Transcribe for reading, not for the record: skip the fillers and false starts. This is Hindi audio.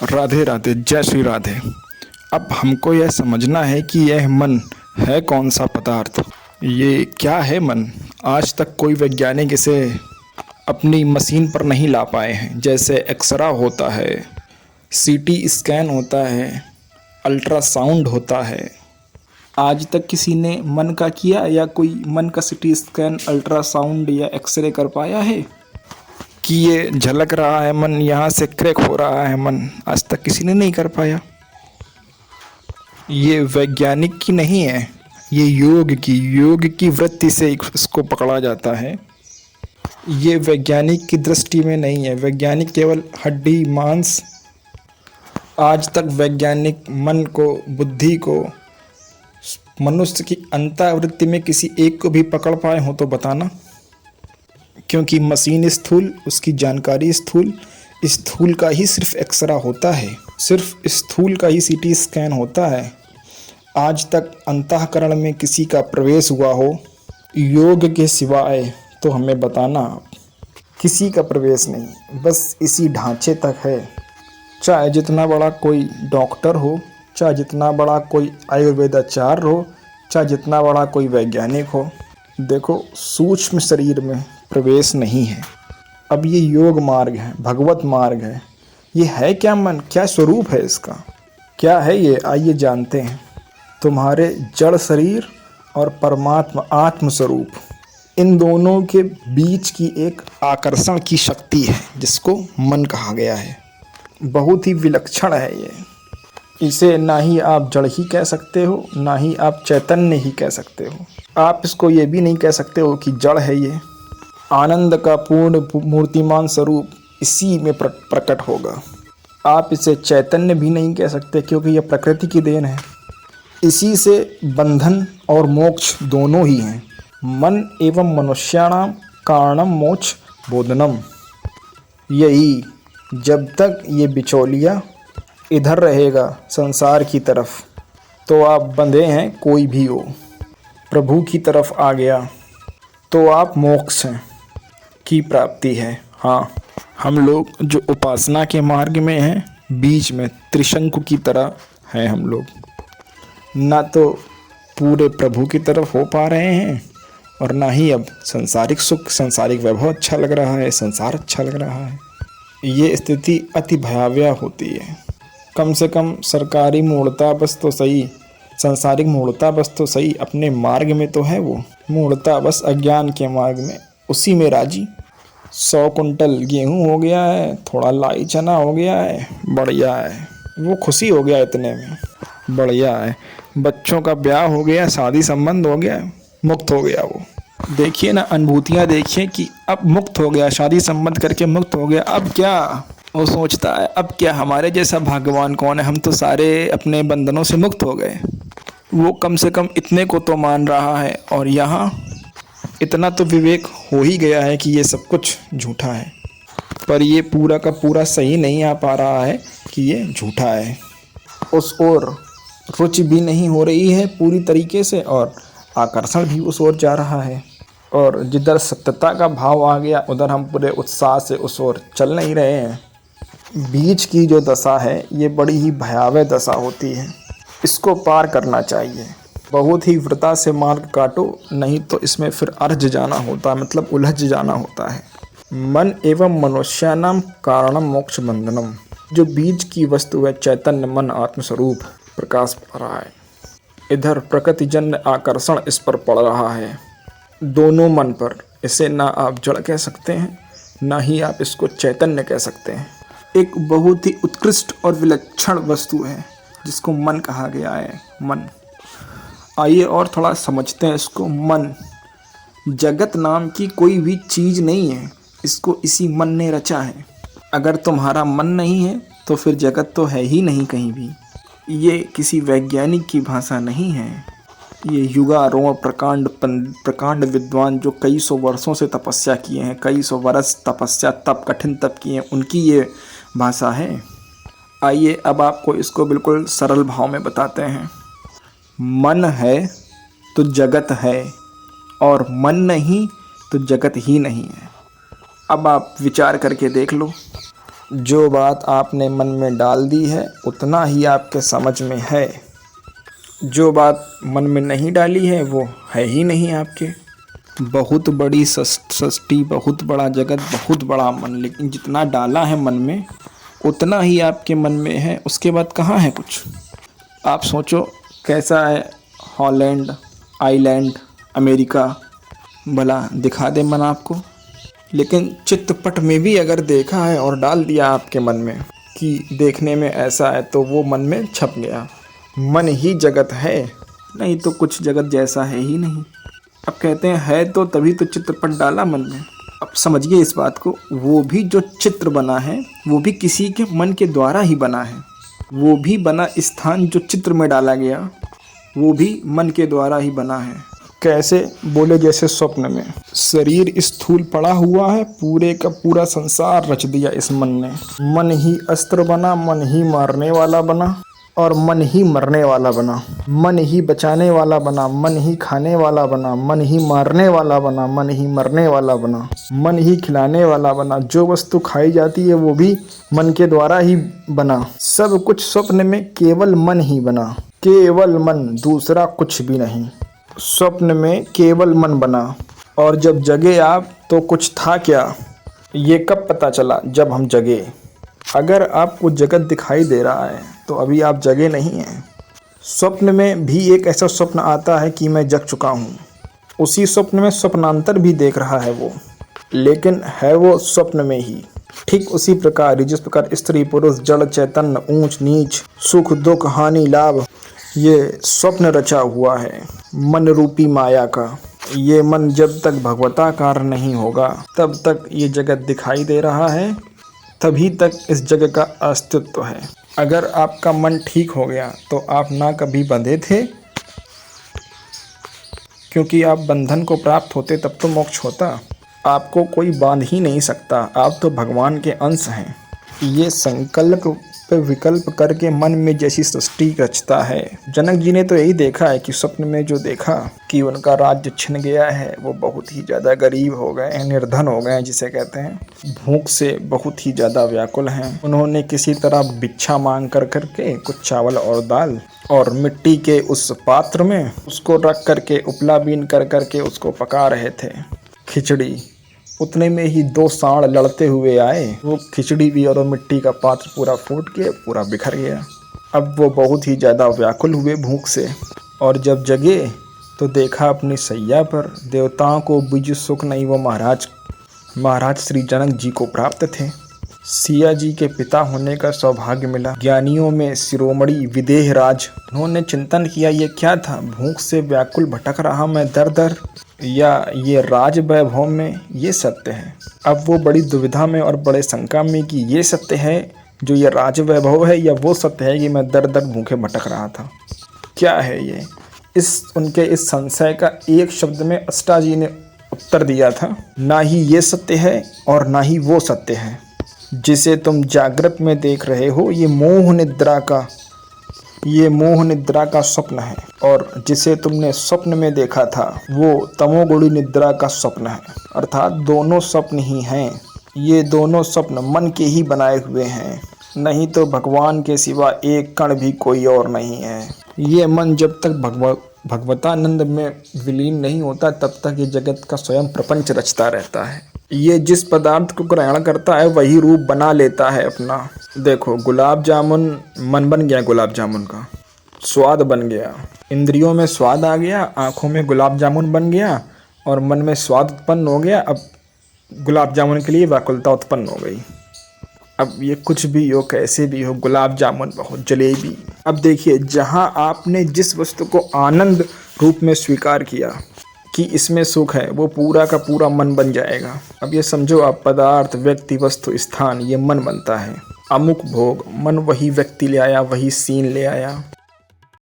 राधे राधे, जय श्री राधे। अब हमको यह समझना है कि यह मन है कौन सा पदार्थ। ये क्या है मन? आज तक कोई वैज्ञानिक इसे अपनी मशीन पर नहीं ला पाए हैं। जैसे एक्सरा होता है, सीटी स्कैन होता है, अल्ट्रासाउंड होता है। आज तक किसी ने मन का किया या कोई मन का सीटी स्कैन, अल्ट्रासाउंड या एक्सरे कर पाया है कि ये झलक रहा है मन, यहाँ से क्रैक हो रहा है मन? आज तक किसी ने नहीं कर पाया। ये वैज्ञानिक की नहीं है, ये योग की वृत्ति से इसको पकड़ा जाता है। ये वैज्ञानिक की दृष्टि में नहीं है। वैज्ञानिक केवल हड्डी मांस। आज तक वैज्ञानिक मन को, बुद्धि को, मनुष्य की अंतर्वृत्ति में किसी एक को भी पकड़ पाए हो तो बताना। क्योंकि मशीन स्थूल, उसकी जानकारी स्थूल, स्थूल का ही सिर्फ एक्सरा होता है, सिर्फ स्थूल का ही सीटी स्कैन होता है। आज तक अंतःकरण में किसी का प्रवेश हुआ हो योग के सिवाय तो हमें बताना। किसी का प्रवेश नहीं, बस इसी ढांचे तक है। चाहे जितना बड़ा कोई डॉक्टर हो, चाहे जितना बड़ा कोई आयुर्वेदाचार्य हो, चाहे जितना बड़ा कोई वैज्ञानिक हो, देखो सूक्ष्म शरीर में प्रवेश नहीं है। अब ये योग मार्ग है, भगवत मार्ग है। ये है क्या मन? क्या स्वरूप है इसका? क्या है ये? आइए जानते हैं। तुम्हारे जड़ शरीर और परमात्मा आत्म स्वरूप, इन दोनों के बीच की एक आकर्षण की शक्ति है जिसको मन कहा गया है। बहुत ही विलक्षण है ये। इसे ना ही आप जड़ ही कह सकते हो, ना ही आप चैतन्य ही कह सकते हो। आप इसको ये भी नहीं कह सकते हो कि जड़ है ये। आनंद का पूर्ण मूर्तिमान स्वरूप इसी में प्रकट होगा। आप इसे चैतन्य भी नहीं कह सकते क्योंकि यह प्रकृति की देन है। इसी से बंधन और मोक्ष दोनों ही हैं। मन एवं मनुष्याणाम कारणम मोक्ष बोधनम। यही जब तक ये बिचौलिया इधर रहेगा संसार की तरफ तो आप बंधे हैं। कोई भी हो प्रभु की तरफ आ गया तो आप मोक्ष हैं की प्राप्ति है। हाँ, हम लोग जो उपासना के मार्ग में हैं, बीच में त्रिशंकु की तरह हैं हम लोग। ना तो पूरे प्रभु की तरफ हो पा रहे हैं और ना ही अब संसारिक सुख, संसारिक वैभव अच्छा लग रहा है, संसार अच्छा लग रहा है। ये स्थिति अति भयावह होती है। कम से कम सरकारी मूढ़ता बस तो सही, संसारिक मूढ़ता बस तो सही, अपने मार्ग में तो है वो। मूढ़ता बस अज्ञान के मार्ग में, उसी में राजी। 100 कुंटल गेहूँ हो गया है, थोड़ा लाई चना हो गया है, बढ़िया है, वो खुशी हो गया इतने में, बढ़िया है। बच्चों का ब्याह हो गया, शादी संबंध हो गया, मुक्त हो गया वो। देखिए ना, अनुभूतियाँ देखिए कि अब मुक्त हो गया, शादी संबंध करके मुक्त हो गया। अब क्या वो सोचता है, अब क्या हमारे जैसा भाग्यवान कौन है, हम तो सारे अपने बंधनों से मुक्त हो गए। वो कम से कम इतने को तो मान रहा है। और यहाँ इतना तो विवेक हो ही गया है कि ये सब कुछ झूठा है, पर ये पूरा का पूरा सही नहीं आ पा रहा है कि ये झूठा है। उस ओर रुचि भी नहीं हो रही है पूरी तरीके से और आकर्षण भी उस ओर जा रहा है। और जिधर सत्यता का भाव आ गया उधर हम पूरे उत्साह से उस ओर चल नहीं रहे हैं। बीच की जो दशा है ये बड़ी ही भयावह दशा होती है। इसको पार करना चाहिए। बहुत ही वृथा से मार्ग काटो, नहीं तो इसमें फिर अर्ज जाना होता है, मतलब उलझ जाना होता है। मन एवं मनुष्याणाम कारणम मोक्ष बंधनम। जो बीच की वस्तु है चैतन्य मन आत्मस्वरूप प्रकाश पा रहा है। इधर प्रकृतिजन्य आकर्षण इस पर पड़ रहा है, दोनों मन पर। इसे ना आप जड़ कह सकते हैं, ना ही आप इसको चैतन्य कह सकते हैं। एक बहुत ही उत्कृष्ट और विलक्षण वस्तु है जिसको मन कहा गया है। मन, आइए और थोड़ा समझते हैं इसको। मन जगत नाम की कोई भी चीज़ नहीं है, इसको इसी मन ने रचा है। अगर तुम्हारा मन नहीं है तो फिर जगत तो है ही नहीं कहीं भी। ये किसी वैज्ञानिक की भाषा नहीं है। ये युगारोह प्रकांड विद्वान जो कई सौ वर्षों से तपस्या किए हैं, कई सौ वर्ष तपस्या तप कठिन तप किए हैं, उनकी ये भाषा है। आइए अब आपको इसको बिल्कुल सरल भाव में बताते हैं। मन है तो जगत है और मन नहीं तो जगत ही नहीं है। अब आप विचार करके देख लो। जो बात आपने मन में डाल दी है उतना ही आपके समझ में है, जो बात मन में नहीं डाली है वो है ही नहीं आपके। बहुत बड़ी सृष्टि, बहुत बड़ा जगत, बहुत बड़ा मन, लेकिन जितना डाला है मन में उतना ही आपके मन में है, उसके बाद कहाँ है कुछ। आप सोचो कैसा है हॉलैंड, आइलैंड, अमेरिका, भला दिखा दे मन आपको। लेकिन चित्रपट में भी अगर देखा है और डाल दिया आपके मन में कि देखने में ऐसा है तो वो मन में छप गया। मन ही जगत है, नहीं तो कुछ जगत जैसा है ही नहीं। अब कहते हैं है तो तभी तो चित्रपट डाला मन में। अब समझिए इस बात को, वो भी जो चित्र बना है वो भी किसी के मन के द्वारा ही बना है। वो भी बना स्थान जो चित्र में डाला गया वो भी मन के द्वारा ही बना है। कैसे बोले, जैसे स्वप्न में शरीर स्थूल पड़ा हुआ है, पूरे का पूरा संसार रच दिया इस मन ने। मन ही अस्त्र बना, मन ही मारने वाला बना और मन ही मरने वाला बना। मन ही बचाने वाला बना, मन ही खाने वाला बना, मन ही मारने वाला बना, मन ही मरने वाला बना, मन ही खिलाने वाला बना। जो वस्तु खाई जाती है वो भी मन के द्वारा ही बना। सब कुछ स्वप्न में केवल मन ही बना, केवल मन, दूसरा कुछ भी नहीं। स्वप्न में केवल मन बना और जब जगे आप तो कुछ था क्या, ये कब पता चला, जब हम जगे। अगर आपको जगत दिखाई दे रहा है तो अभी आप जगे नहीं हैं। स्वप्न में भी एक ऐसा स्वप्न आता है कि मैं जग चुका हूँ। उसी स्वप्न में स्वप्नांतर भी देख रहा है वो, लेकिन है वो स्वप्न में ही। ठीक उसी प्रकार जिस प्रकार स्त्री पुरुष जड़ चैतन्य ऊंच नीच सुख दुख हानि लाभ ये स्वप्न रचा हुआ है मन रूपी माया का। ये मन जब तक भगवताकार नहीं होगा तब तक ये जगत दिखाई दे रहा है, तभी तक इस जगह का अस्तित्व है। अगर आपका मन ठीक हो गया तो आप ना कभी बंधे थे, क्योंकि आप बंधन को प्राप्त होते तब तो मोक्ष होता। आपको कोई बांध ही नहीं सकता, आप तो भगवान के अंश हैं। ये संकल्प पे विकल्प करके मन में जैसी सृष्टि रचता है। जनक जी ने तो यही देखा है कि स्वप्न में जो देखा कि उनका राज्य छिन गया है, वो बहुत ही ज़्यादा गरीब हो गए हैं, निर्धन हो गए हैं जिसे कहते हैं, भूख से बहुत ही ज़्यादा व्याकुल हैं। उन्होंने किसी तरह भिक्षा मांग कर करके कुछ चावल और दाल और मिट्टी के उस पात्र में उसको रख करके उपला बीन कर करके उसको पका रहे थे, खिचड़ी। उतने में ही दो सांड लड़ते हुए आए, वो खिचड़ी भी और वो मिट्टी का पात्र पूरा फूट के पूरा बिखर गया। अब वो बहुत ही ज़्यादा व्याकुल हुए भूख से, और जब जगे तो देखा अपनी सैया पर देवताओं को बीज सुख नहीं वो महाराज श्री जनक जी को प्राप्त थे। सिया जी के पिता होने का सौभाग्य मिला। ज्ञानियों में शिरोमणि विदेह राज। उन्होंने चिंतन किया ये क्या था, भूख से व्याकुल भटक रहा मैं दर दर, या ये राज वैभव में ये सत्य है। अब वो बड़ी दुविधा में और बड़े शंका में कि ये सत्य है जो ये राज वैभव है, या वो सत्य है कि मैं दर दर भूखे भटक रहा था, क्या है ये। उनके इस संशय का एक शब्द में अष्टाजी ने उत्तर दिया था, ना ही ये सत्य है और ना ही वो सत्य है। जिसे तुम जागृत में देख रहे हो ये मोह निद्रा का स्वप्न है, और जिसे तुमने स्वप्न में देखा था वो तमोगुणी निद्रा का स्वप्न है। अर्थात दोनों स्वप्न ही हैं। ये दोनों स्वप्न मन के ही बनाए हुए हैं, नहीं तो भगवान के सिवा एक कण भी कोई और नहीं है। ये मन जब तक भगवतानंद में विलीन नहीं होता तब तक ये जगत का स्वयं प्रपंच रचता रहता है। ये जिस पदार्थ को ग्रहण करता है वही रूप बना लेता है अपना। देखो गुलाब जामुन, मन बन गया गुलाब जामुन का, स्वाद बन गया, इंद्रियों में स्वाद आ गया, आँखों में गुलाब जामुन बन गया और मन में स्वाद उत्पन्न हो गया। अब गुलाब जामुन के लिए व्याकुलता उत्पन्न हो गई। अब ये कुछ भी हो, कैसे भी हो, गुलाब जामुन बहुत जलेबी। अब देखिए, जहाँ आपने जिस वस्तु को आनंद रूप में स्वीकार किया कि इसमें सुख है, वो पूरा का पूरा मन बन जाएगा। अब ये समझो आप, पदार्थ, व्यक्ति, वस्तु, स्थान, ये मन बनता है। अमुक भोग, मन वही व्यक्ति ले आया, वही सीन ले आया।